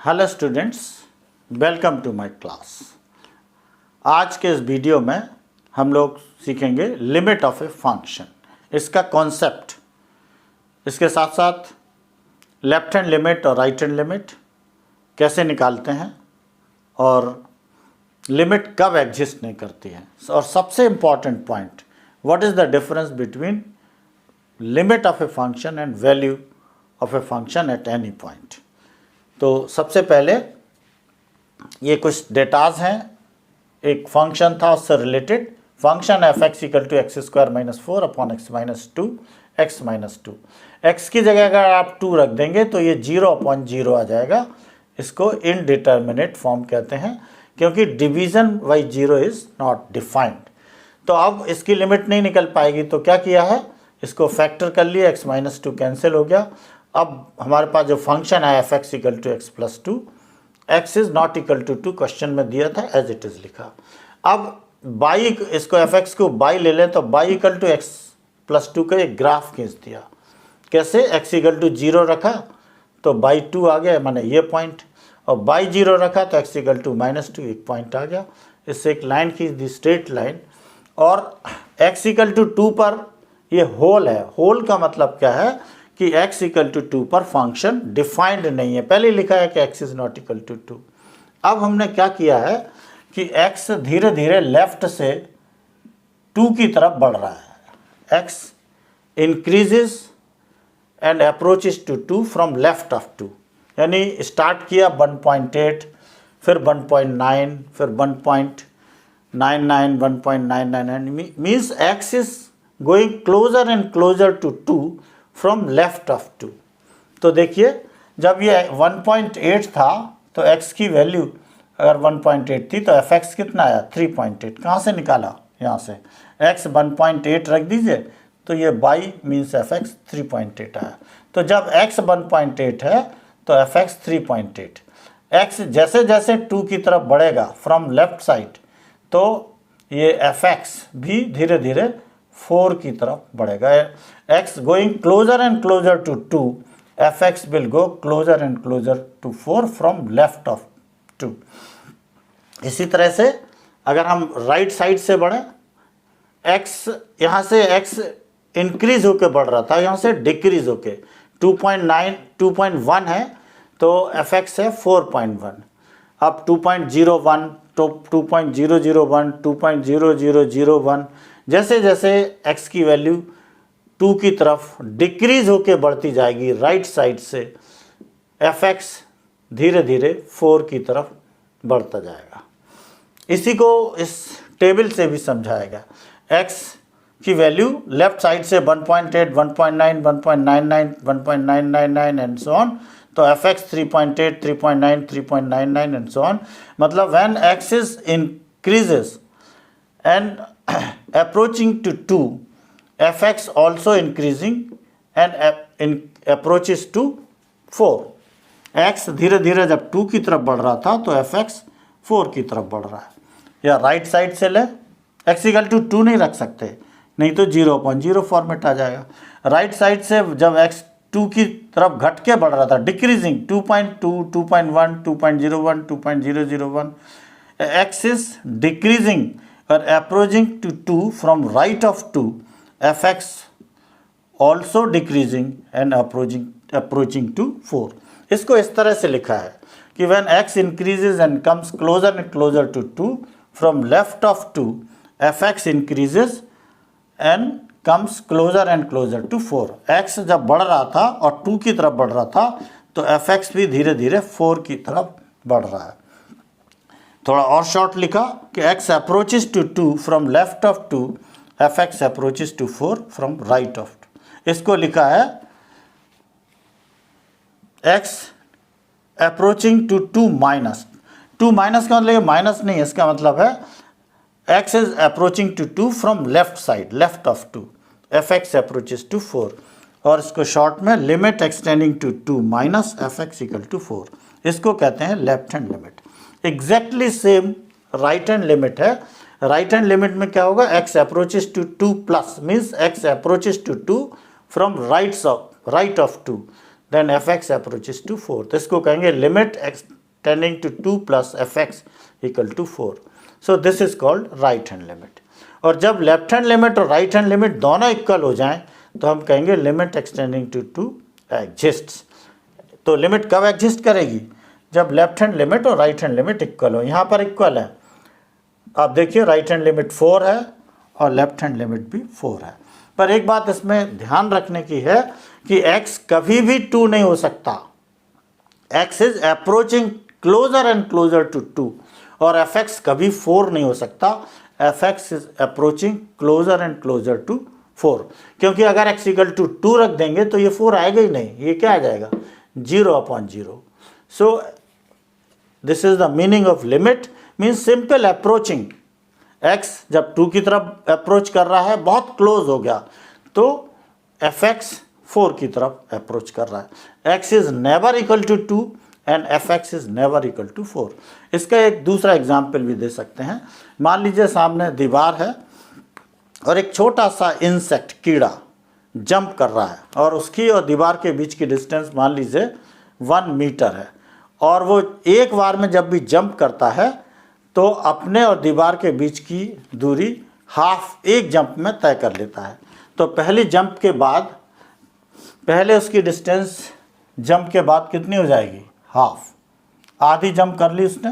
Hello students, welcome to my class. आज के इस वीडियो में हम लोग सीखेंगे लिमिट ऑफ ए फंक्शन, इसका कॉन्सेप्ट, इसके साथ साथ लेफ्ट हैंड लिमिट और राइट हैंड लिमिट कैसे निकालते हैं और लिमिट कब एग्जिस्ट नहीं करती है, और सबसे important point, what is the difference between limit of a function and value of a function at any point. तो सबसे पहले ये कुछ डेटाज हैं। एक फंक्शन था, उससे related function f x equal to x square minus 4 upon x minus 2 x minus 2। X की जगह अगर आप 2 रख देंगे तो ये 0 अपॉन 0 आ जाएगा। इसको इनडिटर्मिनेट फॉर्म कहते हैं क्योंकि division by 0 is not defined. तो अब इसकी लिमिट नहीं निकल पाएगी, तो क्या किया है, इसको फैक्टर कर लिया, एक्स माइनस 2 कैंसिल हो गया। अब हमारे पास जो फंक्शन है f x equal to x plus 2, x is not equal to 2 question में दिया था, एज इट इज़ लिखा। अब बाई, इसको एफ एक्स को बाई ले लें तो y equal to x plus 2 का एक ग्राफ खींच दिया। कैसे, एक्स इक्वल टू 0 रखा तो बाई 2 आ गया, माने ये पॉइंट, और बाई 0 रखा तो एक्स इक्वल टू माइनस 2 एक पॉइंट आ गया। इससे एक लाइन खींच दी, स्ट्रेट लाइन। और एक्स इक्वल टू 2 पर ये होल है। होल का मतलब क्या है कि x इक्वल टू 2 पर फंक्शन डिफाइंड नहीं है। पहले लिखा है कि x is not equal to 2। अब हमने क्या किया है कि x धीरे धीरे लेफ्ट से 2 की तरफ बढ़ रहा है। x increases and approaches to 2 from left of 2, यानी स्टार्ट किया 1.8, फिर 1.9, फिर 1.99, 1.999, means x is going closer and closer to 2 from left of 2। तो देखिए, जब ये 1.8 था तो x की वैल्यू अगर 1.8 थी तो एफ एक्स कितना आया, 3.8। कहाँ से निकाला, यहाँ से x 1.8 रख दीजिए तो ये बाई मीन्स एफ एक्स 3.8 आया। तो जब x 1.8 है तो एफ एक्स 3.8। x जैसे जैसे 2 की तरफ बढ़ेगा फ्रॉम लेफ्ट साइड तो ये एफ एक्स भी धीरे धीरे 4 की तरफ बढ़ेगा। x going closer and closer to 2, f x will go closer and closer to 4 from left of 2। इसी तरह से अगर हम राइट साइड से बढ़े, x यहाँ से x इंक्रीज होके बढ़ रहा था, यहाँ से डिक्रीज होके 2.1 है तो एफ एक्स है 4.1। अब 2.01 तो 2.001, 2.0001, जैसे जैसे x की वैल्यू 2 की तरफ डिक्रीज होके बढ़ती जाएगी राइट साइड से, एफ एक्स धीरे धीरे 4 की तरफ बढ़ता जाएगा। इसी को इस टेबल से भी समझाएगा। x की वैल्यू लेफ्ट साइड से 1.8, 1.9, 1.99, 1.999 एंड सो ऑन, तो f x 3.8, 3.9, 3.99 and so on. मतलब when x is increases and approaching to 2, fx also increasing and approaches to 4। x धीरे धीरे जब 2 की तरफ बढ़ रहा था तो fx 4 की तरफ बढ़ रहा है। या राइट साइड से ले, x इक्वल टू 2 नहीं रख सकते, नहीं तो 0.0 फॉर्मेट आ जाएगा। राइट साइड से जब x 2 की तरफ घट के बढ़ रहा था, decreasing 2.2, 2.1, 2.01, 2.001, x is decreasing or approaching to 2 from right of 2, fx also decreasing and approaching to 4। इसको इस तरह से लिखा है कि when x increases and comes closer and closer to 2 from left of 2, fx increases and comes closer and closer to 4। x जब बढ़ रहा था और 2 की तरफ बढ़ रहा था तो fx भी धीरे धीरे 4 की तरफ बढ़ रहा है। थोड़ा और शॉर्ट लिखा कि x approaches to 2 from left of 2, f x approaches to 4 from right of 2। इसको लिखा है x approaching to 2 minus 2 minus का मतलब माइनस नहीं है, इसका मतलब है x is approaching to 2 from left side, left of 2, f x approaches to 4। और इसको शॉर्ट में limit extending to 2 minus f x equal to 4, इसको कहते हैं left hand limit. Exactly same right hand limit है। राइट हैंड लिमिट में क्या होगा, x approaches to 2 plus means x approaches to 2 from right of 2, then f x approaches to 4। तो इसको कहेंगे limit tending to 2 plus fx equal to 4. So this is called right hand limit. और जब left hand limit और right hand limit दोनों equal हो जाएं तो हम कहेंगे लिमिट एक्सटेंडिंग टू 2 एग्जिस्ट्स। तो लिमिट कब एग्जिस्ट करेगी? जब लेफ्ट हैंड लिमिट और राइट हैंड लिमिट इक्वल हो। यहाँ पर इक्वल है, आप देखिए राइट हैंड लिमिट 4 है और लेफ्ट हैंड लिमिट भी 4 है। पर एक बात इसमें ध्यान रखने की है कि x कभी भी 2 नहीं हो सकता। x is approaching closer and closer to 2 और fx कभी 4 नहीं हो सकता। fx is approaching closer and closer to 4, क्योंकि अगर x इक्वल टू 2 रख देंगे तो ये 4 आएगा ही नहीं, ये क्या आ जाएगा 0/0। सो this is the meaning of limit, means simple approaching. x जब 2 की तरफ अप्रोच कर रहा है, बहुत क्लोज हो गया, तो fx 4 की तरफ अप्रोच कर रहा है। x is never equal to 2 and fx is never equal to 4। इसका एक दूसरा एग्जाम्पल भी दे सकते हैं। मान लीजिए सामने दीवार है और एक छोटा सा इंसेक्ट कीड़ा जंप कर रहा है और उसकी और दीवार के बीच की डिस्टेंस मान लीजिए 1 मीटर है, और वो एक बार में जब भी जंप करता है तो अपने और दीवार के बीच की दूरी हाफ एक जंप में तय कर लेता है। तो पहली जंप के बाद, पहले उसकी डिस्टेंस जंप के बाद कितनी हो जाएगी? हाफ। आधी जंप कर ली उसने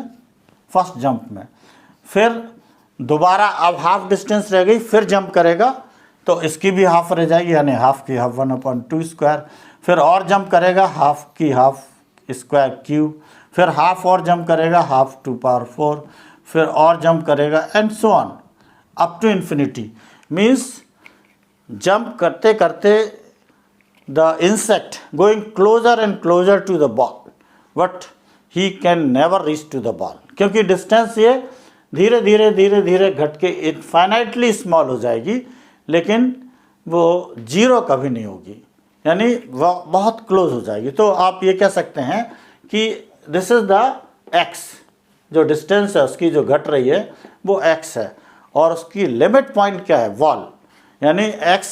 फर्स्ट जंप में, फिर दोबारा अब हाफ डिस्टेंस रह गई, फिर जंप करेगा तो इसकी भी हाफ रह जाएगी, यानी हाफ की हाफ 1/2 स्क्वायर। फिर और जंप करेगा हाफ की हाफ स्क्वायर क्यूब, फिर हाफ और जंप करेगा हाफ 2/4, फिर और जंप करेगा and so on up to infinity. Means jump करते करते the insect going closer and closer to the ball, but he can never reach to the ball, क्योंकि distance ये धीरे धीरे धीरे धीरे घट के इनफाइनाइटली स्मॉल हो जाएगी, लेकिन वो 0 कभी नहीं होगी, यानी वह बहुत क्लोज हो जाएगी। तो आप ये कह सकते हैं कि दिस इज द x, जो डिस्टेंस है उसकी जो घट रही है वो x है, और उसकी लिमिट पॉइंट क्या है? वॉल। यानी x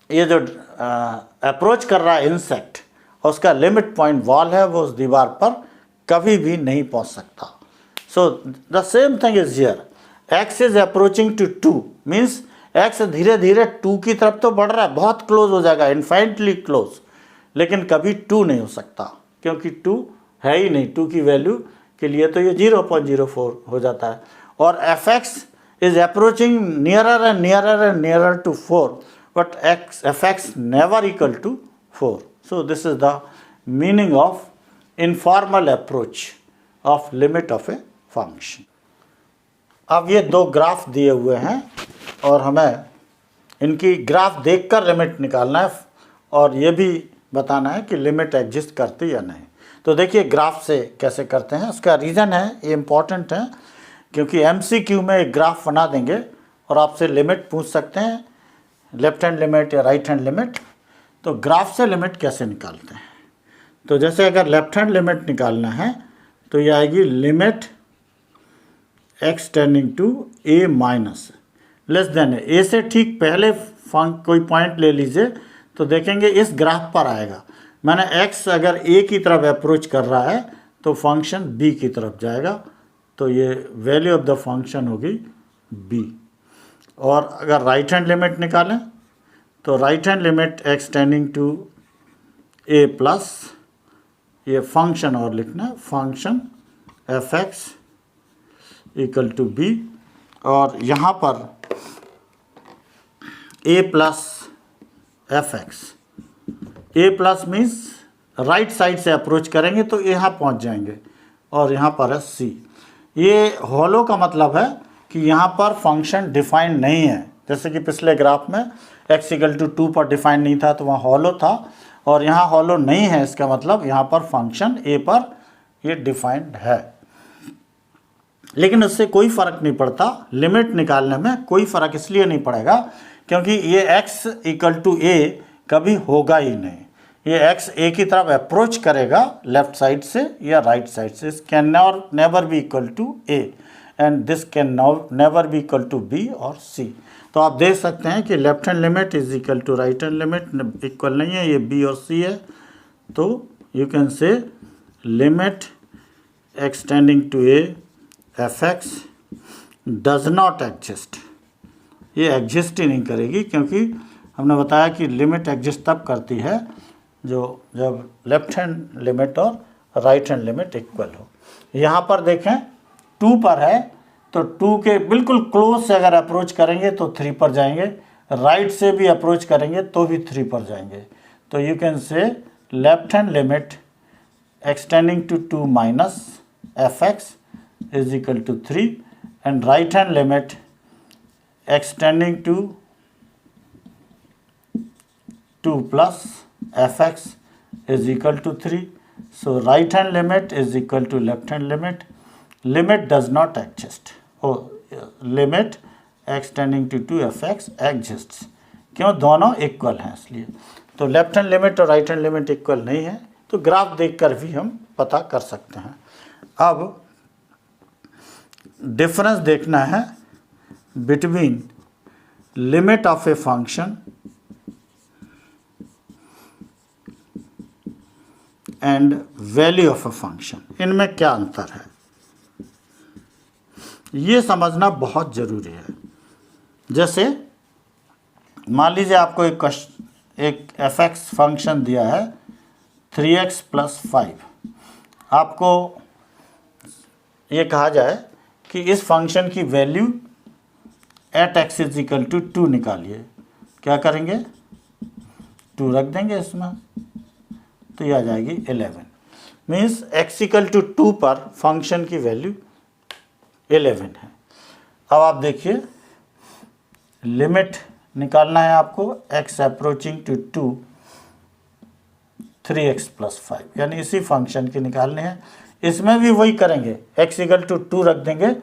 ये जो अप्रोच कर रहा है इंसेक्ट, उसका लिमिट पॉइंट वॉल है, वो उस दीवार पर कभी भी नहीं पहुंच सकता। So the same thing is here, x is approaching to 2, means x धीरे धीरे 2 की तरफ तो बढ़ रहा है, बहुत क्लोज हो जाएगा, इनफाइनाइटली क्लोज, लेकिन कभी 2 नहीं हो सकता, क्योंकि 2 है ही नहीं। 2 की वैल्यू के लिए तो ये 0.04 हो जाता है। और fx is approaching nearer and nearer and nearer to 4, but fx never equal to 4। So this is the meaning of informal approach of limit of a function. अब ये 2 ग्राफ दिए हुए हैं और हमें इनकी ग्राफ देखकर लिमिट निकालना है, और ये भी बताना है कि लिमिट एग्जिस्ट करती या नहीं। तो देखिए ग्राफ से कैसे करते हैं, उसका रीज़न है, ये इम्पॉर्टेंट है, क्योंकि MCQ में एक ग्राफ बना देंगे और आपसे लिमिट पूछ सकते हैं, लेफ्ट हैंड लिमिट या राइट हैंड लिमिट। तो ग्राफ से लिमिट कैसे निकालते हैं? तो जैसे अगर लेफ्ट हैंड लिमिट निकालना है तो ये आएगी limit x tending to a minus less than a से ठीक पहले कोई पॉइंट ले लीजिए तो देखेंगे इस ग्राफ पर आएगा। मैंने x अगर a की तरफ अप्रोच कर रहा है तो फंक्शन b की तरफ जाएगा, तो ये वैल्यू ऑफ द फंक्शन होगी b। और अगर राइट हैंड लिमिट निकालें तो right hand limit x tending to a plus, ये फंक्शन और लिखना है, function f(x) equal to b, और यहाँ पर a plus f(x), a plus means right side से अप्रोच करेंगे तो यहाँ पहुँच जाएंगे, और यहाँ पर है c। ये हॉलो का मतलब है कि यहाँ पर फंक्शन डिफाइंड नहीं है, जैसे कि पिछले ग्राफ में x इक्वल टू 2 पर डिफाइंड नहीं था तो वहाँ हॉलो था, और यहाँ हॉलो नहीं है, इसका मतलब यहाँ पर फंक्शन a पर ये डिफाइंड है। लेकिन उससे कोई फ़र्क नहीं पड़ता, लिमिट निकालने में कोई फ़र्क इसलिए नहीं पड़ेगा क्योंकि ये x इक्वल टू a कभी होगा ही नहीं। ये x a की तरफ अप्रोच करेगा लेफ्ट साइड से या राइट साइड से, can never be equal to a and this can never be equal to b और c। तो आप देख सकते हैं कि left hand limit is equal to right hand limit, equal नहीं है, ये b और c है। तो you can say limit extending to a f x does not exist, ये एग्जिस्ट ही नहीं करेगी, क्योंकि हमने बताया कि लिमिट एग्जिस्ट तब करती है जब लेफ्ट हैंड लिमिट और राइट हैंड लिमिट इक्वल हो। यहाँ पर देखें 2 पर है, तो 2 के बिल्कुल क्लोज से अगर अप्रोच करेंगे तो 3 पर जाएंगे, राइट से भी अप्रोच करेंगे तो भी 3 पर जाएंगे। तो you can say left hand limit extending to 2 minus f x is equal to 3 and right hand limit extending to 2 plus fx is equal to 3. So right hand limit is equal to left hand limit. Limit does not exist. Limit extending to 2 fx exists. क्यों? दोनों equal हैं इसलिए। तो left hand limit और right hand limit equal नहीं है, तो graph देखकर भी हम पता कर सकते हैं। अब डिफरेंस देखना है between limit of a function and value of a function, इनमें क्या अंतर है ये समझना बहुत ज़रूरी है। जैसे मान लीजिए आपको एक fx फंक्शन दिया है 3x + 5, आपको ये कहा जाए कि इस फंक्शन की value at x is equal to 2 निकालिए, क्या करेंगे? 2 रख देंगे इसमें, तो ये आ जाएगी 11। मीन्स एक्स इक्वल टू 2 पर फंक्शन की वैल्यू 11 है। अब आप देखिए लिमिट निकालना है आपको, एक्स अप्रोचिंग टू 2 3x + 5, यानी इसी फंक्शन की निकालने हैं। इसमें भी वही करेंगे, एक्स इक्वल टू 2 रख देंगे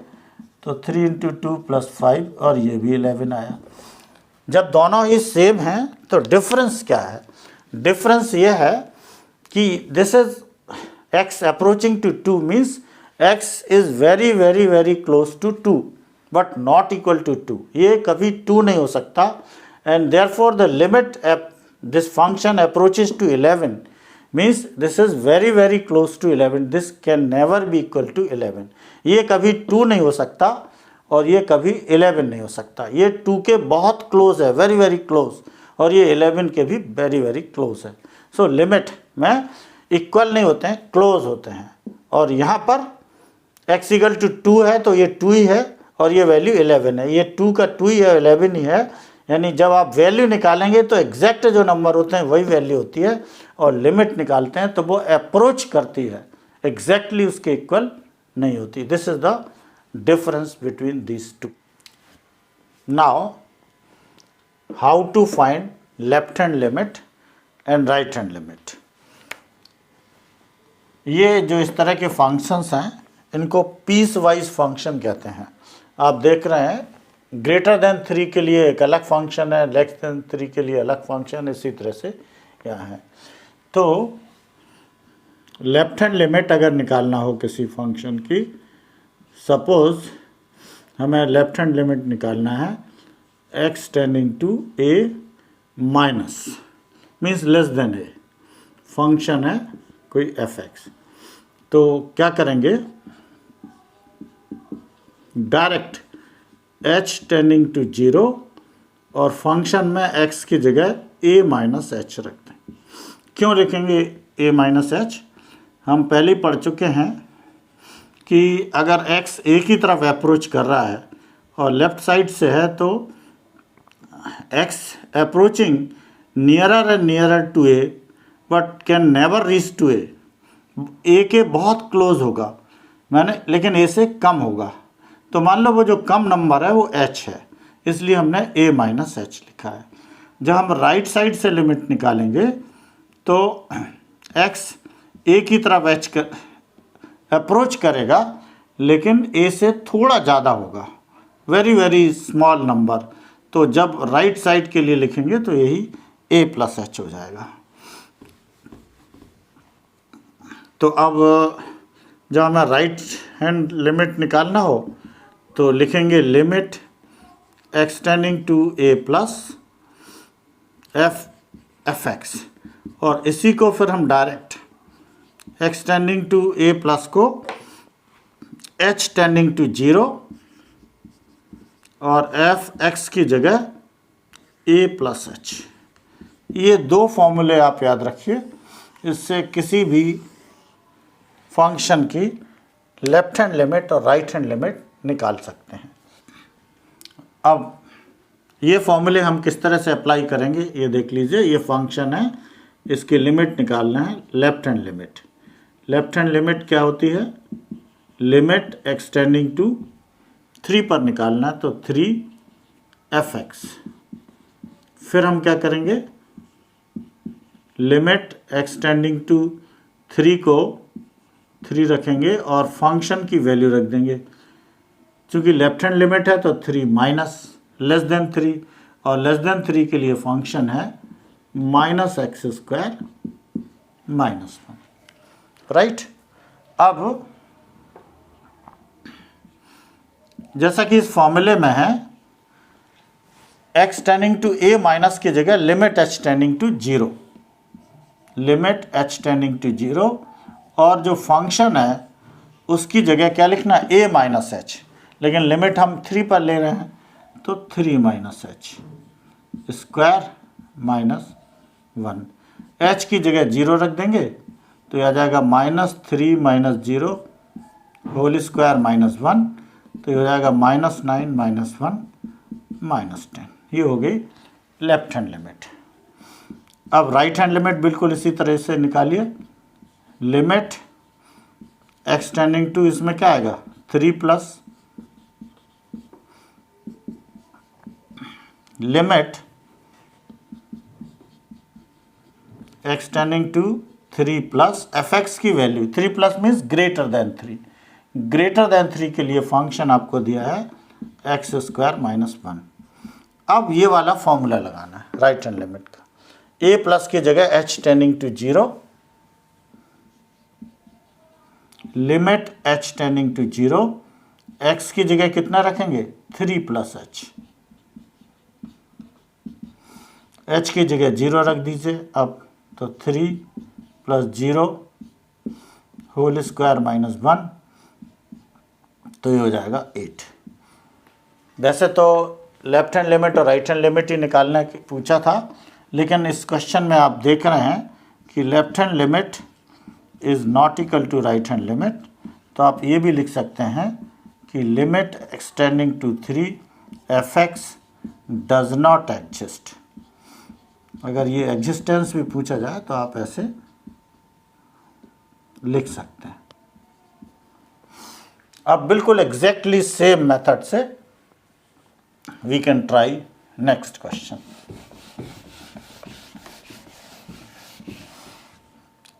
तो 3 × 2 + 5 और ये भी 11 आया। जब दोनों ही सेम हैं तो डिफरेंस क्या है? डिफरेंस ये है कि this is x approaching to 2 means x is very very very close to 2 but not equal to 2। ये कभी 2 नहीं हो सकता, and therefore the limit this function approaches to 11 means this is very very close to 11, this can never be equal to 11। ये कभी 2 नहीं हो सकता और ये कभी 11 नहीं हो सकता। ये 2 के बहुत क्लोज है, वेरी वेरी क्लोज, और ये 11 के भी वेरी वेरी क्लोज है। सो लिमिट में इक्वल नहीं होते हैं, क्लोज होते हैं। और यहाँ पर x इक्वल टू 2 है तो ये 2 ही है और ये वैल्यू 11 है, ये 2 का 2 ही है, 11 ही है। यानी जब आप वैल्यू निकालेंगे तो एग्जैक्ट जो नंबर होते हैं वही वैल्यू होती है, और लिमिट निकालते हैं तो वो अप्रोच करती है, एग्जैक्टली उसके इक्वल नहीं होती। This is the difference between these two. Now how to find left hand limit and right hand limit. ये जो इस तरह के फंक्शंस हैं इनको पीस वाइज फंक्शन कहते हैं। आप देख रहे हैं ग्रेटर देन 3 के लिए एक अलग फंक्शन है, लेस देन 3 के लिए अलग फंक्शन, इसी तरह से यहाँ है। तो लेफ्ट हैंड लिमिट अगर निकालना हो किसी फंक्शन की, सपोज हमें लेफ्ट हैंड लिमिट निकालना है x tending to a minus means less than a, function है कोई fx, तो क्या करेंगे? डायरेक्ट h टेंडिंग टू 0 और फंक्शन में x की जगह a माइनस h रख दें। क्यों लिखेंगे a माइनस h? हम पहले पढ़ चुके हैं कि अगर x a की तरफ अप्रोच कर रहा है और लेफ्ट साइड से है तो x approaching nearer and nearer to a but can never reach to a, a के बहुत क्लोज होगा लेकिन a से कम होगा। तो मान लो वो जो कम नंबर है वो h है, इसलिए हमने a माइनस h लिखा है। जब हम राइट साइड से लिमिट निकालेंगे तो x a की तरफ अप्रोच करेगा लेकिन a से थोड़ा ज़्यादा होगा, वेरी वेरी स्मॉल नंबर। तो जब राइट साइड के लिए लिखेंगे तो यही a प्लस h हो जाएगा। तो अब जब हमें राइट हैंड लिमिट निकालना हो तो लिखेंगे limit extending to a plus f x, और इसी को फिर हम direct x tending to a plus को h टेंडिंग टू 0 और f x की जगह a प्लस h। ये दो फॉर्मूले आप याद रखिए, इससे किसी भी फंक्शन की लेफ्ट हैंड लिमिट और राइट हैंड लिमिट निकाल सकते हैं। अब ये फॉर्मूले हम किस तरह से अप्लाई करेंगे ये देख लीजिए। ये फंक्शन है, इसकी लिमिट निकालना है, left hand limit. Left hand limit क्या होती है? लिमिट x टेंडिंग टू 3 पर निकालना है, तो 3f(x). फिर हम क्या करेंगे? लिमिट x टेंडिंग टू 3 को 3 रखेंगे और फंक्शन की वैल्यू रख देंगे। चूँकि लेफ्ट हैंड लिमिट है तो 3 माइनस लेस देन 3, और लेस देन 3 के लिए फंक्शन है -x² -1, राइट। अब जैसा कि इस फॉर्मूले में है, x tending to a minus की जगह limit h tending to 0, limit h tending to 0, और जो फंक्शन है उसकी जगह क्या लिखना? a माइनस h, लेकिन लिमिट हम 3 पर ले रहे हैं तो 3 माइनस h स्क्वायर -1। h की जगह 0 रख देंगे तो यह आ जाएगा -3 - 0 होल स्क्वायर -1, तो यह हो जाएगा -9 -1 -10। ये हो गई लेफ्ट हैंड लिमिट। अब राइट हैंड लिमिट बिल्कुल इसी तरह से निकालिए। लिमिट x टेंडिंग टू, इसमें क्या आएगा? 3 plus limit x tending to 3 plus f(x) की value 3 plus means greater than 3। Greater than 3 के लिए फंक्शन आपको दिया है x² -1। अब ये वाला फॉर्मूला लगाना है राइट हैंड लिमिट का। a प्लस की जगह h tending to 0, limit h tending to 0, x की जगह कितना रखेंगे? 3 प्लस h, h की जगह 0 रख दीजिए। अब तो 3 प्लस 0 होल स्क्वायर -1, तो ये हो जाएगा 8। वैसे तो लेफ्ट हैंड लिमिट और राइट हैंड लिमिट ही निकालना पूछा था, लेकिन इस क्वेश्चन में आप देख रहे हैं कि left hand limit is not equal to right hand limit, तो आप ये भी लिख सकते हैं कि limit x tending to 3 f(x) does not exist. अगर ये एग्जिस्टेंस भी पूछा जाए तो आप ऐसे लिख सकते हैं। अब बिल्कुल एग्जैक्टली सेम मेथड से we can try next question.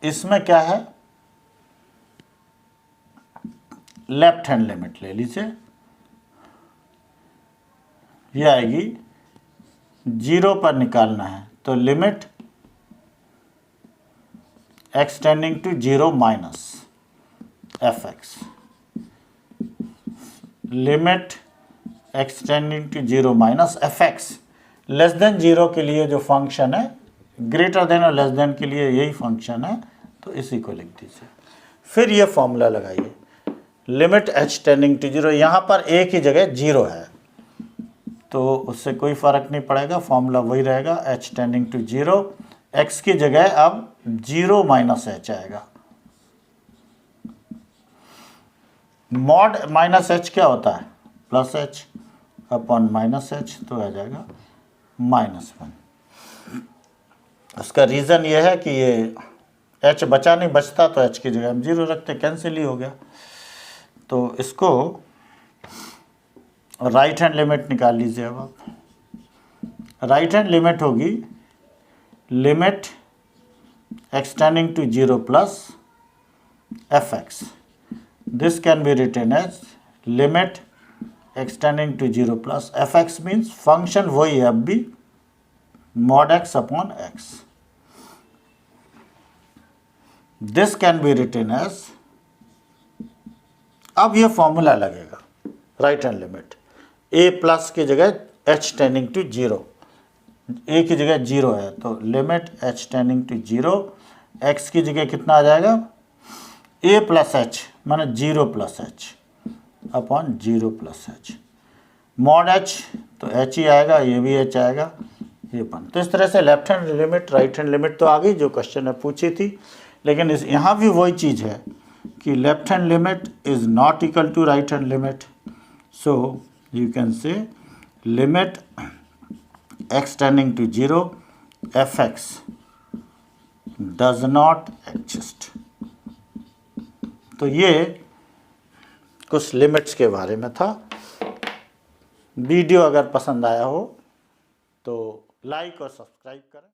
इसमें क्या है? लेफ्ट हैंड लिमिट ले लीजिए, ये आएगी 0 पर निकालना है, तो limit x tending to 0 minus f(x), limit x tending to 0 minus f(x) less than 0 के लिए जो फंक्शन है, ग्रेटर देन और लेस देन के लिए यही फंक्शन है, तो इसी को लिख दीजिए। फिर ये फॉर्मूला लगाइए, लिमिट h टेंडिंग टू 0, यहाँ पर a की जगह 0 है तो उससे कोई फ़र्क नहीं पड़ेगा, फॉर्मूला वही रहेगा h टेंडिंग टू 0, x की जगह अब 0 माइनस h आएगा। मॉड माइनस h क्या होता है? Plus h upon minus h, तो आ जाएगा -1। उसका रीज़न ये है कि ये h बचा नहीं, बचता तो h की जगह हम 0 रखते, कैंसिल ही हो गया। तो इसको राइट हैंड लिमिट निकाल लीजिए। अब आप राइट हैंड लिमिट होगी limit x tending to 0 plus f(x). This can be written as limit x tending to 0 plus f(x) means function वही है अब भी, mod x upon x। This can be written as, अब ये formula लगेगा right hand limit, a plus की जगह h tending to 0, a की जगह 0 है तो limit h tending to 0, x की जगह कितना आ जाएगा? ए प्लस एच माने 0 plus H upon 0 plus H, mod H तो एच ही आएगा, ये भी एच आएगा, ये बन। तो इस तरह से left hand limit right hand limit तो आ गई जो क्वेश्चन में पूछी थी, लेकिन इस यहाँ भी वही चीज़ है कि left hand limit is not equal to right hand limit, so you can say limit x tending to 0 fx does not exist. तो ये कुछ लिमिट्स के बारे में था। वीडियो अगर पसंद आया हो तो लाइक और सब्सक्राइब करें।